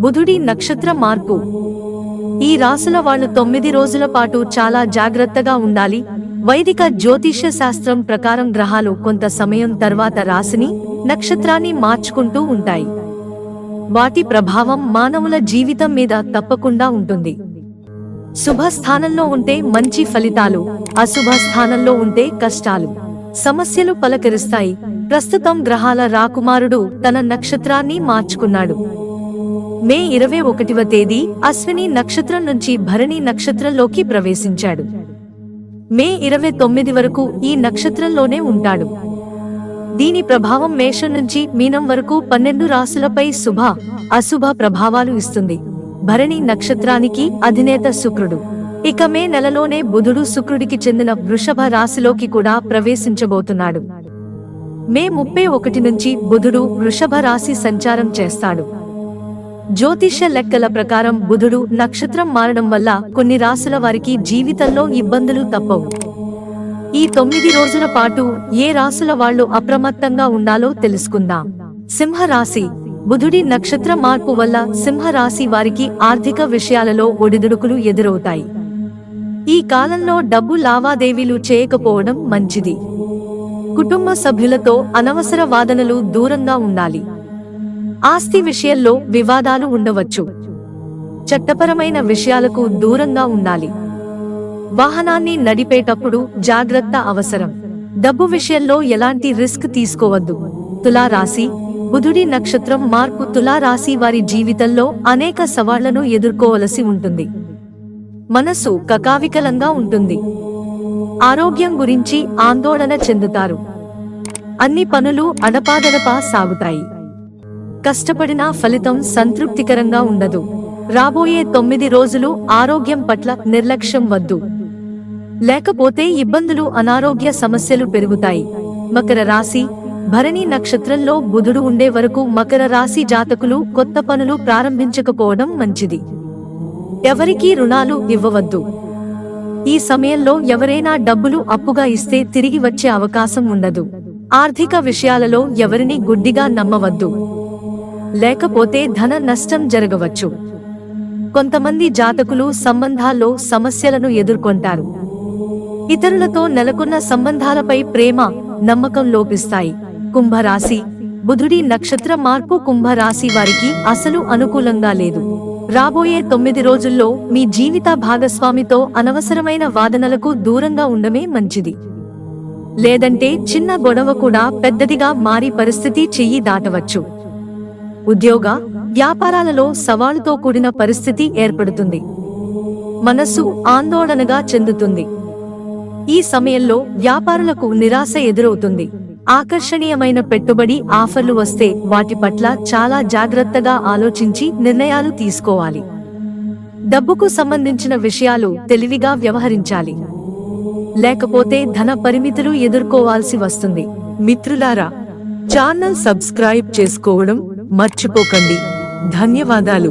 బుధుడి నక్షత్ర మార్పు. ఈ రాసుల వాళ్ళు 9 రోజుల పాటు చాలా జాగ్రత్తగా ఉండాలి. వైదిక జ్యోతిష్య శాస్త్రం ప్రకారం గ్రహాలు కొంత సమయం తర్వాత రాశిని, నక్షత్రాన్ని మార్చుకుంటూ ఉంటాయి. వాటి ప్రభావం మానవుల జీవితం మీద తప్పకుండా ఉంటుంది. శుభ స్థానంలో ఉంటే మంచి ఫలితాలు, అశుభ స్థానంలో ఉంటే కష్టాలు, సమస్యలు పలకరిస్తాయి. ప్రస్తుతం గ్రహాల రాకుమారుడు తన నక్షత్రాన్ని మార్చుకున్నాడు. మే 21వ తేదీ అశ్విని నక్షత్రం నుంచి భరణి నక్షత్రంలోకి ప్రవేశించాడు. మే 29 వరకు ఈ నక్షత్రంలోనే ఉంటాడు. దీని ప్రభావం మేషం నుంచి మీనం వరకు 12 రాశులపై శుభ, అశుభ ప్రభావాలు ఇస్తుంది. భరణి నక్షత్రానికి అధినేత శుక్రుడు. ఇక మే నెలలోనే బుధుడు శుక్రుడికి చెందిన వృషభ రాశిలోకి కూడా ప్రవేశించబోతున్నాడు. మే 31 నుంచి బుధుడు వృషభ రాశి సంచారం చేస్తాడు. జ్యోతిష్య లెక్కల ప్రకారం బుధుడు నక్షత్రం మారడం వల్ల కొన్ని రాశుల వారికి జీవితంలో ఇబ్బందులు తప్పవు. ఈ 9 రోజుల పాటు ఏ రాశుల వాళ్ళు అప్రమత్తంగా ఉండాలో తెలుసుకుందాం. సింహరాశి. బుధుడి నక్షత్ర మార్పు వల్ల సింహరాశి వారికి ఆర్థిక విషయాలలో ఒడిదుడుకులు ఎదురవుతాయి. ఈ కాలంలో డబ్బు లావాదేవీలు చేయకపోవడం మంచిది. కుటుంబ సభ్యులతో అనవసర వాదనలు దూరంగా ఉండాలి. ఆస్తి విషయంలో వివాదాలు ఉండవచ్చు. చట్టపరమైన విషయాలకు దూరంగా ఉండాలి. వాహనాన్ని నడిపేటప్పుడు జాగ్రత్త అవసరం. డబ్బు విషయంలో ఎలాంటి రిస్క్ తీసుకోవద్దు. తులారాశి. బుధుడి నక్షత్రం మార్పు తులారాశి వారి జీవితంలో అనేక సవాళ్లను ఎదుర్కోవలసి ఉంటుంది. మనసు కకావికలంగా ఉంటుంది. ఆరోగ్యం గురించి ఆందోళన చెందుతారు. అన్ని పనులు అడపాదడపా సాగుతాయి. కష్టపడినా ఫలితం సంతృప్తికరంగా ఉండదు. రాబోయే 9 రోజులు ఆరోగ్యం పట్ల నిర్లక్ష్యం వద్దు. లేకపోతే ఇబ్బందులు, అనారోగ్య సమస్యలు పెరుగుతాయి. మకర రాశి. భరణి నక్షత్రంలో బుధుడు ఉండే వరకు మకర రాశి జాతకులు కొత్త పనులు ప్రారంభించకపోవడం మంచిది. ఎవరికీ రుణాలు ఇవ్వవద్దు. ఈ సమయంలో ఎవరైనా డబ్బులు అప్పుగా ఇస్తే తిరిగి వచ్చే అవకాశం ఉండదు. ఆర్థిక విషయాలలో ఎవరిని గుడ్డిగా నమ్మవద్దు. లేకపోతే ధన నష్టం జరగవచ్చు. కొంతమంది జాతకులు సంబంధాల్లో సమస్యలను ఎదుర్కొంటారు. ఇతరులతో నెలకొన్న సంబంధాలపై ప్రేమ, నమ్మకం లోపిస్తాయి. కుంభరాశి. బుధుడి నక్షత్ర మార్పు కుంభరాశి వారికి అసలు అనుకూలంగా లేదు. రాబోయే 9 రోజుల్లో మీ జీవిత భాగస్వామితో అనవసరమైన వాదనలకు దూరంగా ఉండమే మంచిది. లేదంటే చిన్న గొడవ కూడా పెద్దదిగా మారి పరిస్థితి చెయ్యి దాటవచ్చు. ఉద్యోగ, వ్యాపారాలలో సవాలుతో కూడిన పరిస్థితి ఏర్పడుతుంది. మనసు ఆందోళనగా చెందుతుంది. ఈ సమయంలో వ్యాపారులకు నిరాశ ఎదురవుతుంది. ఆకర్షణీయమైన పెట్టుబడి ఆఫర్లు వస్తే వాటి పట్ల చాలా జాగ్రత్తగా ఆలోచించి నిర్ణయాలు తీసుకోవాలి. డబ్బుకు సంబంధించిన విషయాలు తెలివిగా వ్యవహరించాలి. లేకపోతే ధన పరిమితులు ఎదుర్కోవాల్సి వస్తుంది. మిత్రులారా, ఛానల్ సబ్స్క్రైబ్ చేసుకోవడం మర్చిపోకండి. ధన్యవాదాలు.